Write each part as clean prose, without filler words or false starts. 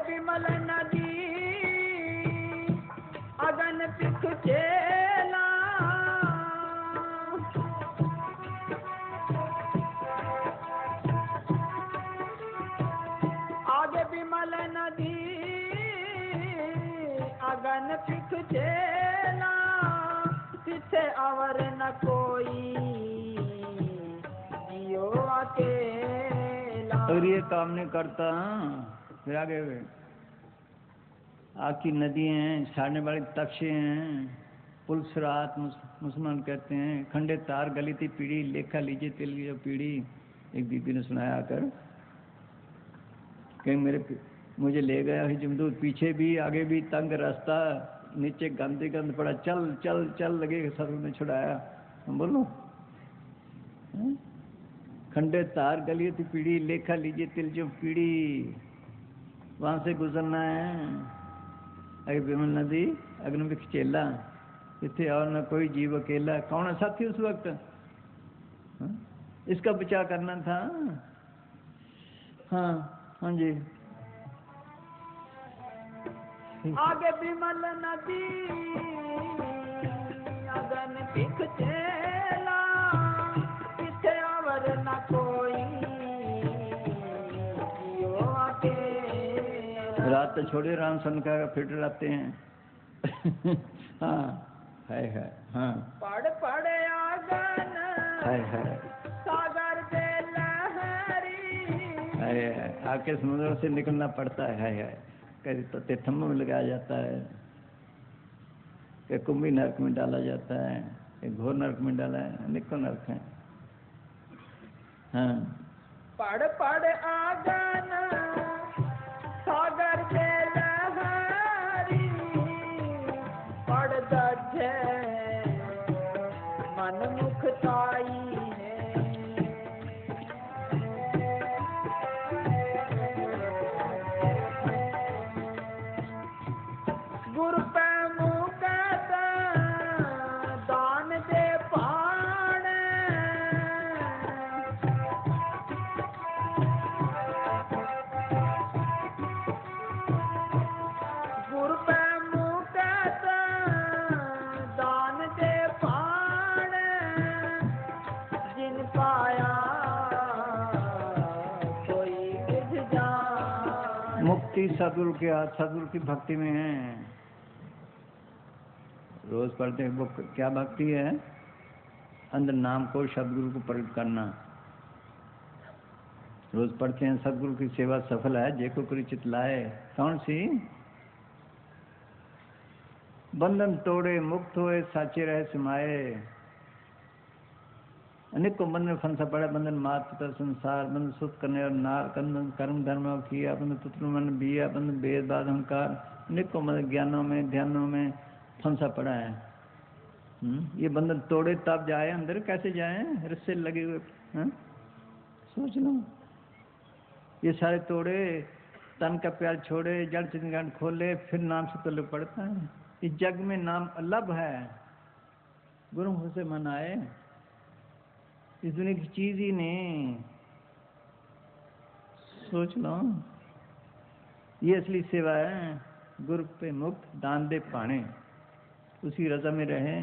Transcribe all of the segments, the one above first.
विमल नदी अगन पिख चेला आगे विमल नदी अगन पिख चेला पीछे अवर न कोई जियो अकेला। अगर ये काम नहीं करता फिर आगे आग की नदी हैं, छाड़ने वाले तख्शे हैं, पुलसरात मुसलमान कहते हैं, खंडे तार गली थी पीढ़ी लेखा लीजिए तिल की जो पीढ़ी। एक बीबी ने सुनाया आकर कहीं मुझे ले गया जमदूत, पीछे भी आगे भी तंग रास्ता, नीचे गंद गंद पड़ा, चल चल चल लगे सब ने छुड़ाया। हम बोलो खंडे तार गली थी पीढ़ी लेखा लीजिए तिल जो पीढ़ी, वहां से गुजरना है। अगर विमल नदी अग्नि में चेला इतने और न कोई जीव अकेला। कौन है साथी उस वक्त? इसका बचाव करना था। हाँ हाँ जी। आगे विमल नदी अगन पिख चेला पीछे अवर न कोई जियो अकेला। रात तो छोड़े राम सन का फिर आते हैं। हाँ है हाँ। पढ़ पढ़ आगन है सागर दे लहरी है आके समुद्र से निकलना पड़ता है। कभी तो तीर्थम में लगाया जाता है, कि कुंभी नरक में डाला जाता है, कि घोर नरक में डाला है, अनेकों नरक हैं। हाँ पढ़ पढ़ आगन सागर दे लहरी पढ़ दझे मन मुखताई गुरु पे मुकत दान दे पाण गुरु पे मुकत दान दे पाण जिन पाया कोई विध जान। मुक्ति सदगुरु के हाथ, सदगुरु की भक्ति में है। रोज पढ़ते हैं वो क्या भक्ति है? अंदर नाम को सदगुरु को प्रकट करना। रोज पढ़ते हैं सदगुरु की सेवा सफल है जेको करी चित लाए। कौन सी? बंधन तोड़े मुक्त हुए साचे रहे समाये। अनेकों बंधन फंसा पड़ा, बंधन मात पिता संसार, बंधन सुख करने और नार, बंधन कर्म धर्म किया, बंधन पुत्र मन बिया, बंधन भेद बाद अहंकार, अनेकों बंधन ज्ञानों में ध्यानों में फंसा पड़ा है। ये बंधन तोड़े तब जाए अंदर, कैसे जाए? रस्से लगे हुए। सोच लो, ये सारे तोड़े, तन का प्यार छोड़े, जड़ चिंगान खोले, फिर नाम से तो पड़ता है। इस जग में नाम अलग है, गुरु से मन आए। इस दुनिया की चीज ही नहीं। सोच लो, ये असली सेवा है। गुरु पे मुक्त दान दे पाने, उसी रजा में रहे।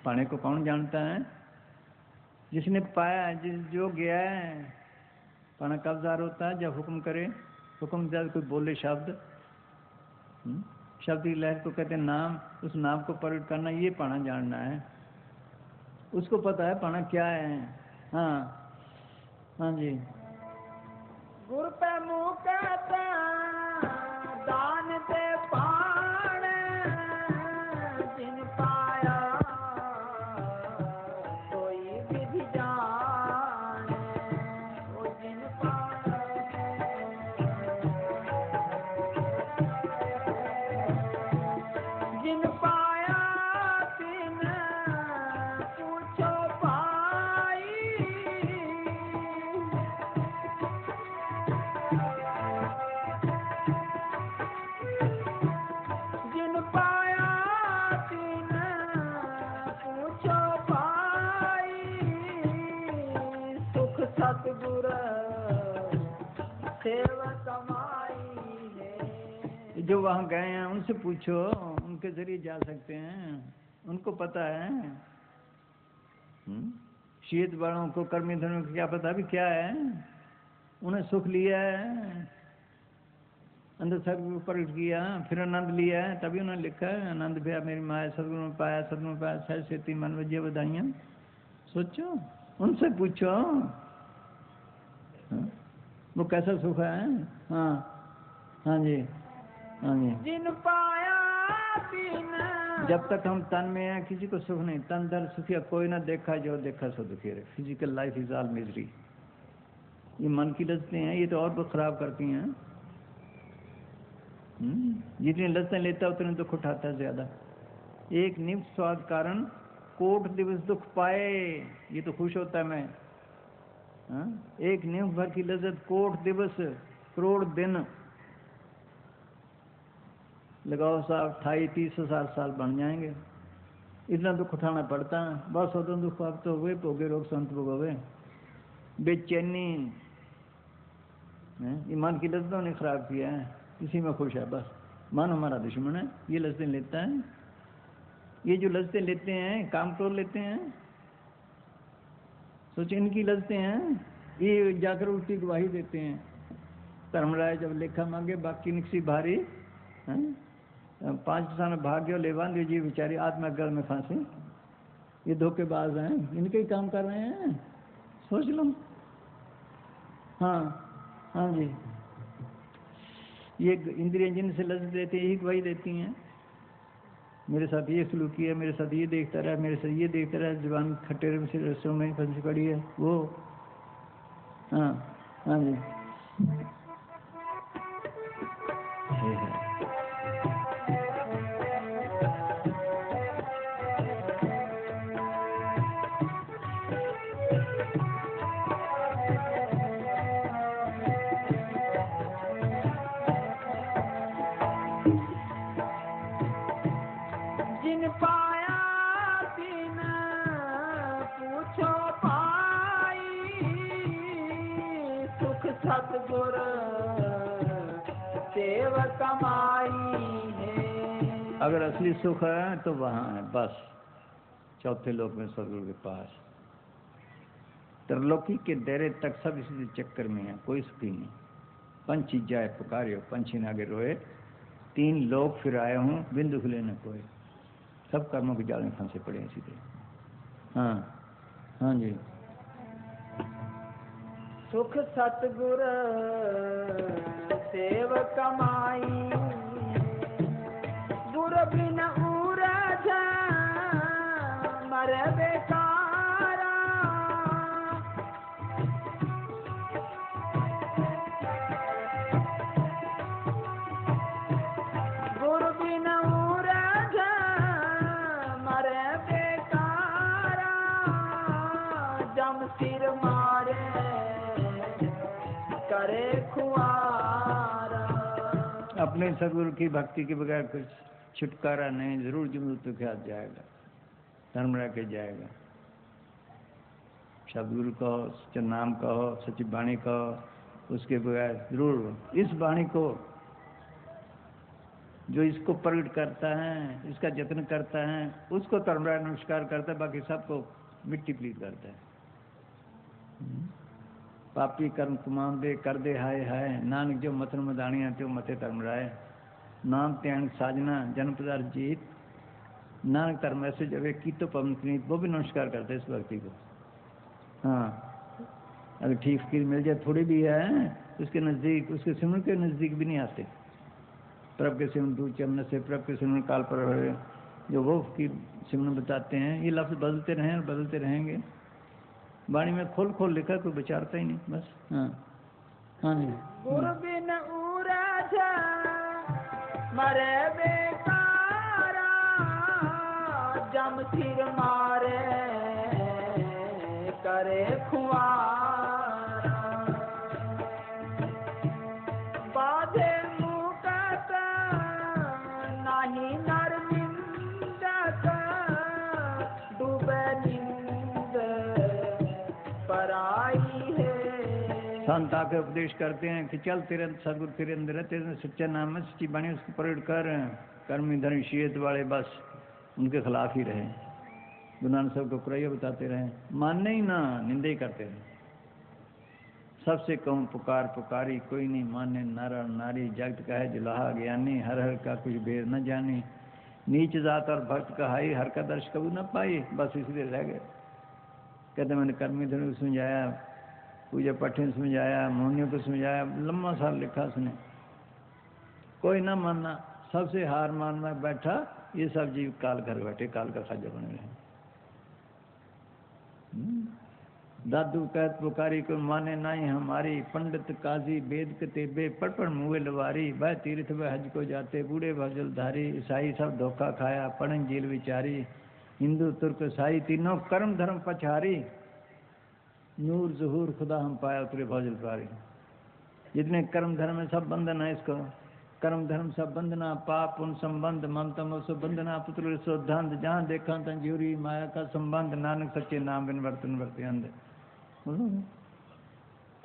पाने को कौन जानता है? जिसने पाया, जो गया है। पाना कब जार होता है? जब हुक्म करे, हुक्म जब कोई बोले शब्द, शब्द की लहर को कहते हैं नाम। उस नाम को प्रकट करना, ये पाना जानना है। उसको पता है पाना क्या है। हाँ हाँ जी। गुरु पे मुकत दान दे पाण जिन पाया कोई विधि जान। ओ जिन पाया जिन पाया तिन पूछो पाई। जिन पाया तिन पूछो पाई। सुख सतगुर सेव कमाई है। जो वहाँ गए हैं उनसे पूछो, उनके जरिए जा सकते हैं, उनको पता है। शीत वालों को कर्मी धर्म को क्या पता भी क्या है, उन्हें सुख लिया है, अंदर सदगुरु प्रकट किया, फिर आनंद लिया है, तभी उन्होंने लिखा है आनंद भैया मेरी माया सदगुरु में पाया, सदगुरु में पाया, सहज सेती मन वज्य बधाइयाँ। सोचो, उनसे पूछो वो कैसा सुख है। हाँ हाँ जी, हाँ जी। जिन पाया तीन, जब तक हम तन में हैं किसी को सुख नहीं, तन दर सुखिया कोई ना देखा, जो देखा सो दुखी रहे। Physical life is all misery. ये मन की लज्जतें हैं, ये तो और बहुत खराब करती हैं। जितनी लज्जतें लेता है उतने दुख उठाता है ज्यादा। एक निमिष स्वाद कारण कोट दिवस दुख पाए, ये तो खुश होता है मैं। एक निमिष भर की लज्जत कोट दिवस करोड़ दिन लगाओ साहब, 28-30 साल बन जाएंगे। इतना दुख उठाना पड़ता है। बस होता दुख आप तो हुए भोगे रोग संत भोगे, बेचैनी, ये मन की लज्जतों ने खराब किया है, इसी में खुश है बस। मन हमारा दुश्मन है, ये लज्जतें लेता है। ये जो लज्जतें लेते हैं काम क्रोध लेते हैं, सोचो इनकी लज्जतें हैं, ये जाकर उसकी गवाही देते हैं। धर्मराय जब लेखा मांगे बाकी निकसी भारी, 5 साल भाग्य ले बांध जी बेचारी आत्मगढ़ में फांसी। ये धोखेबाज हैं, इनके ही काम कर रहे हैं, सोच लो। हाँ हाँ जी, ये इंद्रियां जिनसे लज्जत देती है यही गवाही देती हैं। मेरे साथ ये सलूक किया, मेरे साथ ये देखता रहा, मेरे साथ ये देखता रहा, जुबान खट्टे रसों में फंसी पड़ी है वो। हाँ हाँ जी, जिन पाया तीन पूछो पाई, सुख सतगुर सेव कमाई है। अगर असली सुख है तो वहाँ है बस, चौथे लोक में सदगुरु के पास। त्रिलोकी के डेरे तक सब इसी चक्कर में है, कोई सुखी नहीं। पंछी जाए पुकारियो, पंछी ने आगे रोए, 3 लोग फिर आए हूँ, बिंदु खुले न कोई। सब कर्मों के जाल में फंसे पड़े हैं सीधे। हाँ हाँ जी, सुख सतगुर सेव कमाई, गुर बिन उरझ मर बेकारा। गुर बिन उरझ मर बेकारा, जम सिर मारे करे खुआरा। अपने सदगुरु की भक्ति के बगैर कुछ छुटकारा नहीं, जरूर जरूर तो क्या जाएगा, धर्म रह के जाएगा। सदगुरु कहो, सच्चा नाम कहो, सच्ची वाणी कहो, उसके बगैर जरूर इस वाणी को जो इसको प्रकट करता है, इसका जतन करता है, उसको धर्मराय नमस्कार करता है, बाकी सबको मिट्टी प्लीत करता है। पापी कर्म कुमाम दे कर दे हाय हाय, नानक जो मतन मदानिया त्यो मते धर्मराय। नाम त्याग साजना जन्म पदार्थ जीत, नानक धर्म ऐसे जब की तो पवन पुनीत, वो भी नमस्कार करते हैं इस व्यक्ति को। हाँ, अगर ठीक फकीर मिल जाए थोड़ी भी है, उसके नज़दीक, उसके सिमरन के नज़दीक भी नहीं आते। प्रभ के सिमरन दूर चमन से, प्रभ के सिमरन काल पर, जो वो फकीर सिमरन बताते हैं, ये लफ्ज़ बदलते रहे और बदलते रहेंगे। वाणी में खोल खोल लिखा, कोई विचारता ही नहीं बस। हाँ हाँ जी, गुर बिन उरझ मरे बेकारा, जम सिर मारे करे खुआरा। बाधे मुकत नाही नर निंदक, डूबे निंद पराई है। संत आके उपदेश करते हैं कि चल तेरे सदगुरु तेरे अंदर है, तेरे सच्चा नाम है, सच्ची बाणी, उसको प्रकट कर। कर्मी धर्मशीयत वाले बस उनके खिलाफ ही रहे, गुरु नानक साहब को कुरैया बताते रहे, मानने ही ना, निंदा ही करते रहे। सबसे कहूँ पुकार पुकारी, कोई नहीं माने, नारा नारी, जगत का है जुलाहा ज्ञानी, हर हर का कुछ भेद न जानी, नीच जात और भक्त कहाई, हर का दर्श कबू न पाई। बस इसलिए रह गए। कहते मैंने कर्मी धर्म को समझाया, पूजा पाठ ने समझाया, मोहनियों को समझाया, लंबा साल लिखा उसने, कोई ना मानना, सबसे हार मान में बैठा। ये सब जीव काल घर बैठे, काल का खाजा बने रहे। दादू कहत पुकारी, को माने नहीं हमारी, पंडित काजी वेद कतेबे, पढ़ पढ़ मुँह लवारी, वह तीर्थ वह हज को जाते, बूढ़े भजल धारी, ईसाई सब धोखा खाया, पढ़न जेल विचारी, हिंदू तुर्क ईसाई तीनों कर्म धर्म पछारी, नूर जहूर खुदा हम पाया उतरे भजल पारी। जितने कर्म धर्म है सब बंधन है इसको, कर्म धर्म सब बंधना, पाप उन संबंध, ममता मोह बंधना, पुत्र शोधांत, जहाँ देखा तंजूरी, माया का संबंध, नानक सच्चे नाम बिन वर्तन वर्ते अंध।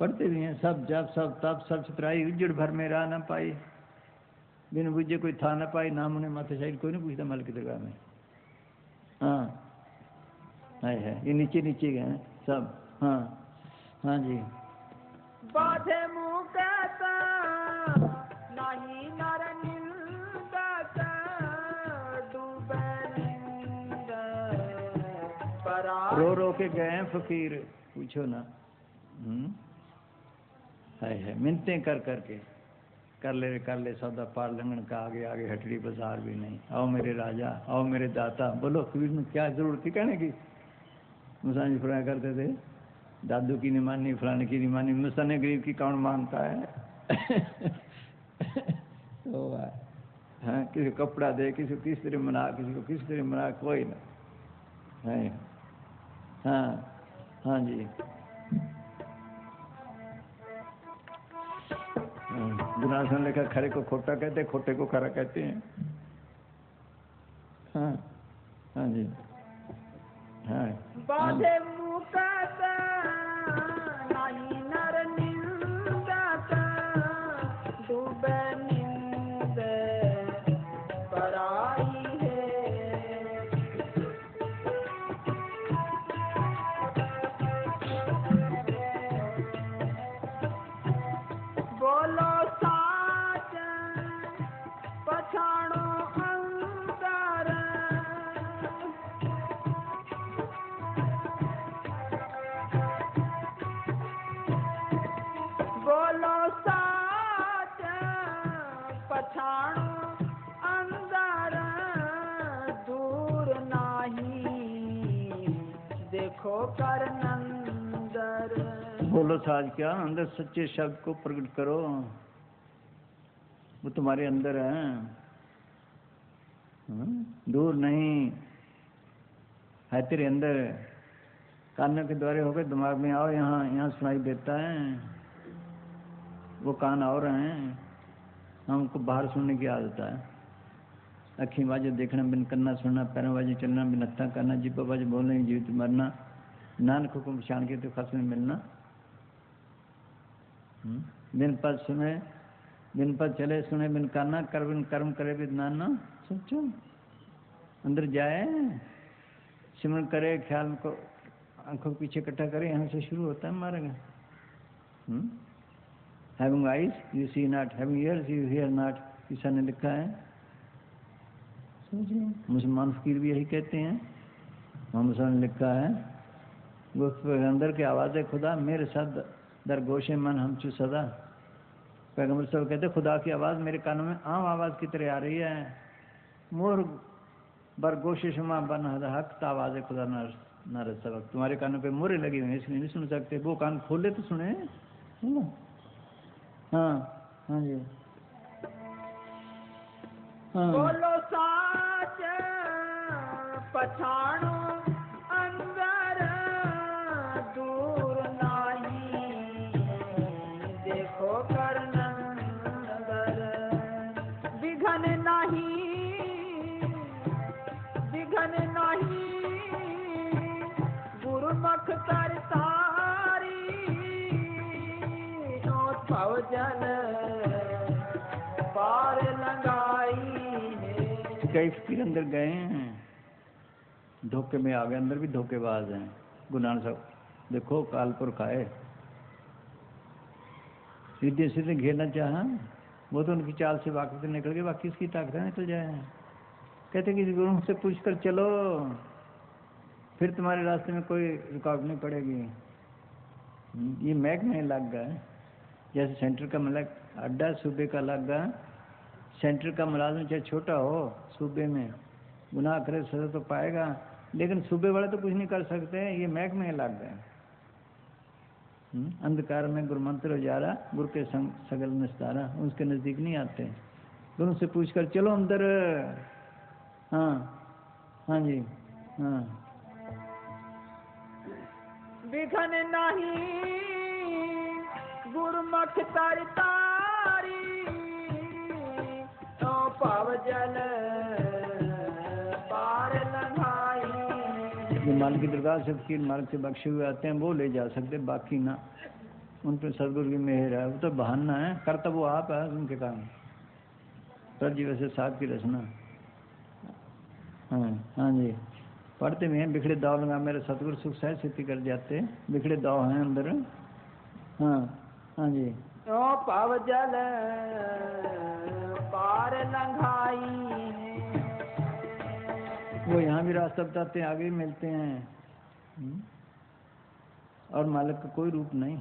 पढ़ते भी हैं सब, जब सब तब सब चित्राई, उज्जड़ भर में राह न पाई, बिन बुझे कोई था न पाई, नाम उन्हें माथे शायद कोई नहीं पूछता मल की दरगाह में। हाँ है, ये नीचे नीचे गए सब। हाँ हाँ जी। बाधे मुँह कहता नहीं नर निंदता, डूबे नींद पराई। रो रो के गए फकीर, पूछो ना। है मिन्नतें कर करके, कर ले सौदा पार लंगन का, आगे आगे हटड़ी बाजार भी नहीं, आओ मेरे राजा, आओ मेरे दाता। बोलो कबीर में क्या जरूरत थी कहने की। मुसानी फुराया करते थे, दादू की नहीं मानी, फलाने की नहीं मानी, मुसाने गरीब की कौन मानता है। तो हाँ, किसी को कपड़ा दे, किसी को किस तरह मना, किसी को किस तरह मना, कोई ना है। हाँ हाँ जी। गुनासन लिखा, खरे को खोटा कहते, खोटे को खरा कहते हैं। हाँ हाँ जी। हाँ बाधे मुँह कहता नहीं नर निंदता, डूबे नींद पराई है। बोलो साच पछाणो अंतर, बोलो साच पछाणो अंदर, दूर नाही देखो कर नंदर। बोलो साज क्या, अंदर सच्चे शब्द को प्रकट करो, वो तुम्हारे अंदर है। दूर नहीं है, तेरे अंदर। कानों के द्वारे होकर दिमाग में आओ, यहाँ यहाँ सुनाई देता है, वो कान और हैं, हमको बाहर सुनने की आदत है। अखी बाजे देखना, बिन करना सुनना, पैरों बाजे चलना, बिन हत्था करना, जिब्बा बाजे बोलना, जीवित मरना, नानक को पहचान के तो खस में मिलना। बिन पद सुने, बिन पद चले सुने, बिन काना कर, बिन कर्म करे बिन नाना। सोचो अंदर जाए, सिमरन करे, ख्याल को आंखों के पीछे इकट्ठा करे, यहाँ से शुरू होता है मारेगा। Having eyes you see not, having ears you hear not, ईसा ने लिखा है। सोचिए, मुसलमान फकीर भी यही कहते हैं। मोहम्मद ने लिखा है, वो अंदर की आवाज़ है खुदा, मेरे साथ दर गोशे मन हम चु सदा। पैगम्बर साहब कहते खुदा की आवाज़ मेरे कानों में आम आवाज़ की तरह आ रही है। मोर बर गोशे शुमा बन हक आवाज़ है खुदा नारद सबक। तुम्हारे कानों पे मोरे लगे हुए हैं इसलिए नहीं सुन सकते, वो कान खोले तो सुने। हाँ हाँ जी। हाँ। बोलो साच पछाणो अंदर, दूर नाही देखो कर नंदर। विघन नाही गुरुमुख कर तारी, जल पार लगाई है। कई फकीर अंदर गए हैं, धोखे में आ गए, अंदर भी धोखेबाज हैं। गुरु नानक साहब देखो कालपुरख आए, सीधे सीधे घेरना चाहा, वो तो उनकी चाल से वाकिफ निकल गए, बाकी इसकी ताकत निकल जाए। कहते किसी गुरु से पूछ कर चलो, फिर तुम्हारे रास्ते में कोई रुकावट नहीं पड़ेगी। ये महक नहीं लग गया, जैसे सेंटर का मतलब अड्डा सूबे का लग गया, सेंटर का मुलाजिम चाहे छोटा हो, सूबे में गुनाह करे सजा तो पाएगा, लेकिन सूबे वाले तो कुछ नहीं कर सकते। ये महक में लग गए। अंधकार में गुरु मंत्र उजारा, गुरु के संग सगल निस्तारा, उसके नजदीक नहीं आते। गुरु से पूछ कर चलो अंदर। हाँ हाँ जी हाँ। बिघन नहीं गुरमुख तरतारी, तो पाव जल पार लगाई। जो माल की दरगाह से फकीर मार्ग से बख्शे हुए आते हैं वो ले जा सकते, बाकी ना। उन पर सदगुरु की मेहर है, वो तो बहाना है, करता वो आप है उनके काम। सर जी वैसे साथ की रचना। हाँ हाँ जी, पढ़ते भी हैं, बिखड़े दाव लगा मेरे सतगुरु सुख सहज सिद्धि कर जाते, बिखड़े दाव हैं अंदर। हाँ हाँ जी। तो पाव जल पार लगाई। वो यहाँ भी रास्ता बताते हैं, आगे भी मिलते हैं। और मालिक का कोई रूप नहीं,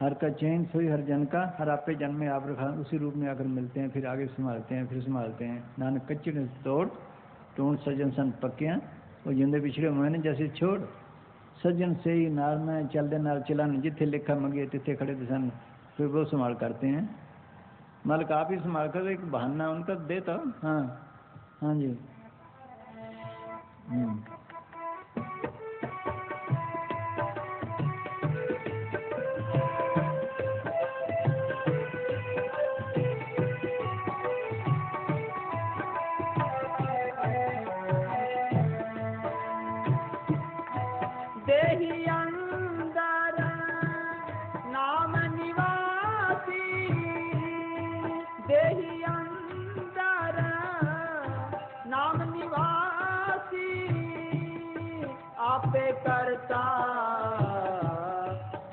हर का चैन सोई हर जन का, हर आपे जन में आप रखा, उसी रूप में आकर मिलते हैं, फिर आगे संभालते हैं, फिर संभालते हैं। नानक कच्चे ने तोड़ टूण सज्जन सन पक्या, वो जिंदे पिछड़े मैंने जैसे छोड़, सज्जन से ही नाल में चल दे नाल चलान, जिथे लिखा मंगे तिथे खड़े दिसन, फिर वो संभाल करते हैं। मालिक आप ही संभाल कर, एक बहाना उनका देता। हाँ हाँ जी। देहि अंदर नाम निवासी, देहि अंदर नाम निवासी, आपे करता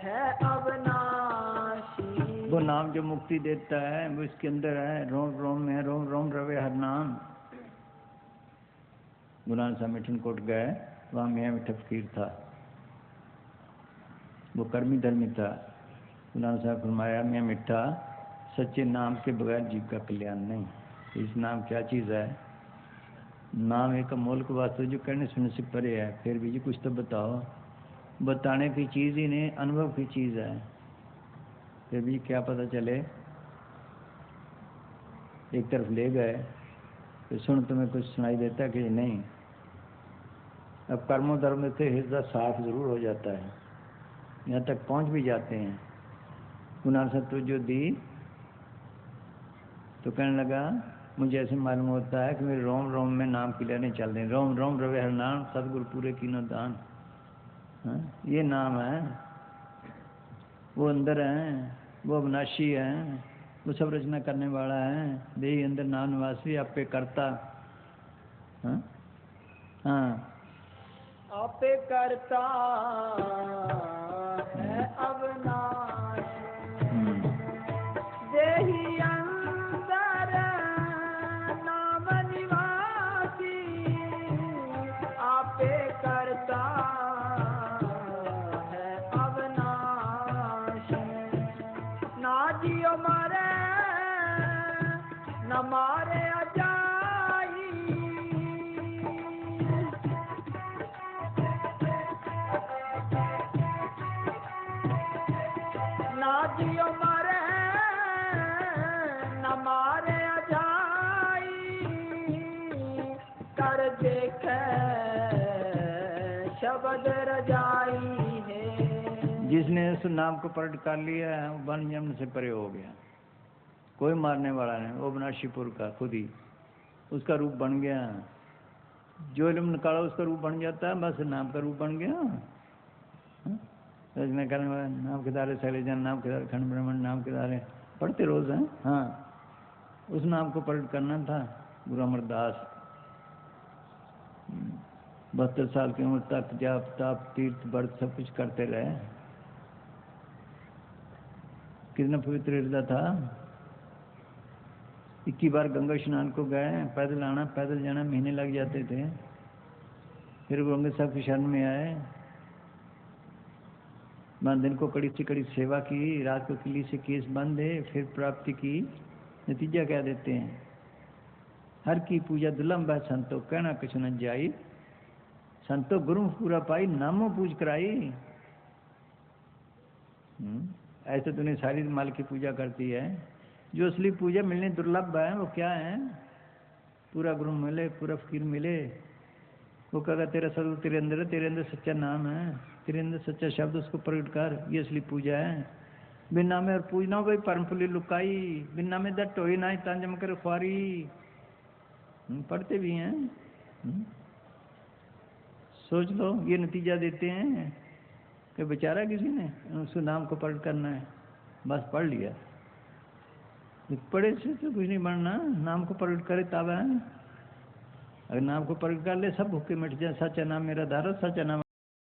है अविनाशी। वो नाम जो मुक्ति देता है वो इसके अंदर है, रोम रोम में, रोम रोम रवे हर नाम। गुरु नानक साहब मिठनकोट गए, वहाँ मियाँ मिठा फकीर था, वो कर्मी धर्मी था। गुरु नानक साहब फरमाया, मियाँ मिठा सच्चे नाम के बगैर जीव का कल्याण नहीं। इस नाम क्या चीज़ है? नाम एक अमोलक वास्तु जो कहने सुनने से परे है, फिर भी जी कुछ तो बताओ। बताने की चीज़ ही नहीं, अनुभव की चीज़ है, फिर भी क्या पता चले। एक तरफ ले गए तो सुन तुम्हें कुछ सुनाई देता कि नहीं। अब कर्मों धर्म से हृदय साफ जरूर हो जाता है, यहाँ तक पहुँच भी जाते हैं। गुरु नानक साहब तो जो दी तो कहने लगा, मुझे ऐसे मालूम होता है कि मेरे रोम रोम में नाम की लहरें चल रही, रोम रोम रवे हर नाम, सतगुरु पूरे कीनो दान। हाँ? ये नाम है, वो अंदर है, वो अविनाशी है, वो सब रचना करने वाला है। देही अंदर नाम निवासी, आपे करता। हाँ हाँ, आपे करता है अविनाशी। देहि अंदर नाम निवासी, आपे करता है अविनाशी। ना जियो मरे न मारे अजाई, ना जियो मरे न मारे अजाई, कर देखे शब्द रजाई है। जिसने उस नाम को प्रकट कर लिया है वो वन जन्म से परे हो गया, कोई मारने वाला नहीं। वो अविनाशीपुर का खुद ही उसका रूप बन गया, जो इल्म निकाला उसका रूप बन जाता है, बस नाम का रूप बन गया। रचना करने वाले नाम के द्वारे सैले जन, नाम के द्वारे खंड ब्रह्मण, नाम के द्वारे पढ़ते रोज हैं। हाँ, उस नाम को प्रकट करना था। गुरु अमरदास 72 साल की उम्र तक जाप ताप तीर्थ व्रत सब कुछ करते रहे। कितना पवित्र हृदय था। 21 बार गंगा स्नान को गए, पैदल आना पैदल जाना महीने लग जाते थे। फिर गंगा साहब की शरण में आए, दिन को कड़ी से कड़ी सेवा की, रात को किली से केस बांधे, फिर प्राप्ति की। नतीजा क्या देते हैं? हर की पूजा दुलम बह संतो, कहना कुछ न जाई, संतो गुरु पूरा पाई, नामों पूज कराई। ऐसे तूने सारी माल की पूजा करती है। जो असली पूजा मिलनी दुर्लभ है वो क्या है? पूरा गुरु मिले, पूरा फकीर मिले। वो कहेगा तेरा सदगुरु तेरे अंदर सच्चा नाम है, तेरे अंदर सच्चा शब्द, उसको प्रकट कर, ये असली पूजा है। बिना में और पूजना भाई परम फुली लुकाई, बिना में दट हो ही ना तांजम कर ख्वारी। पढ़ते भी हैं। सोच लो, ये नतीजा देते हैं कि बेचारा किसी ने उस नाम को प्रकट करना है, बस पढ़ लिया। पढ़े से तो कुछ नहीं बनना, नाम को प्रकट करे तब है। अगर नाम को प्रकट कर ले सब भूखे मिट जाए। सच्चा नाम मेरा धारा, सच्चा नाम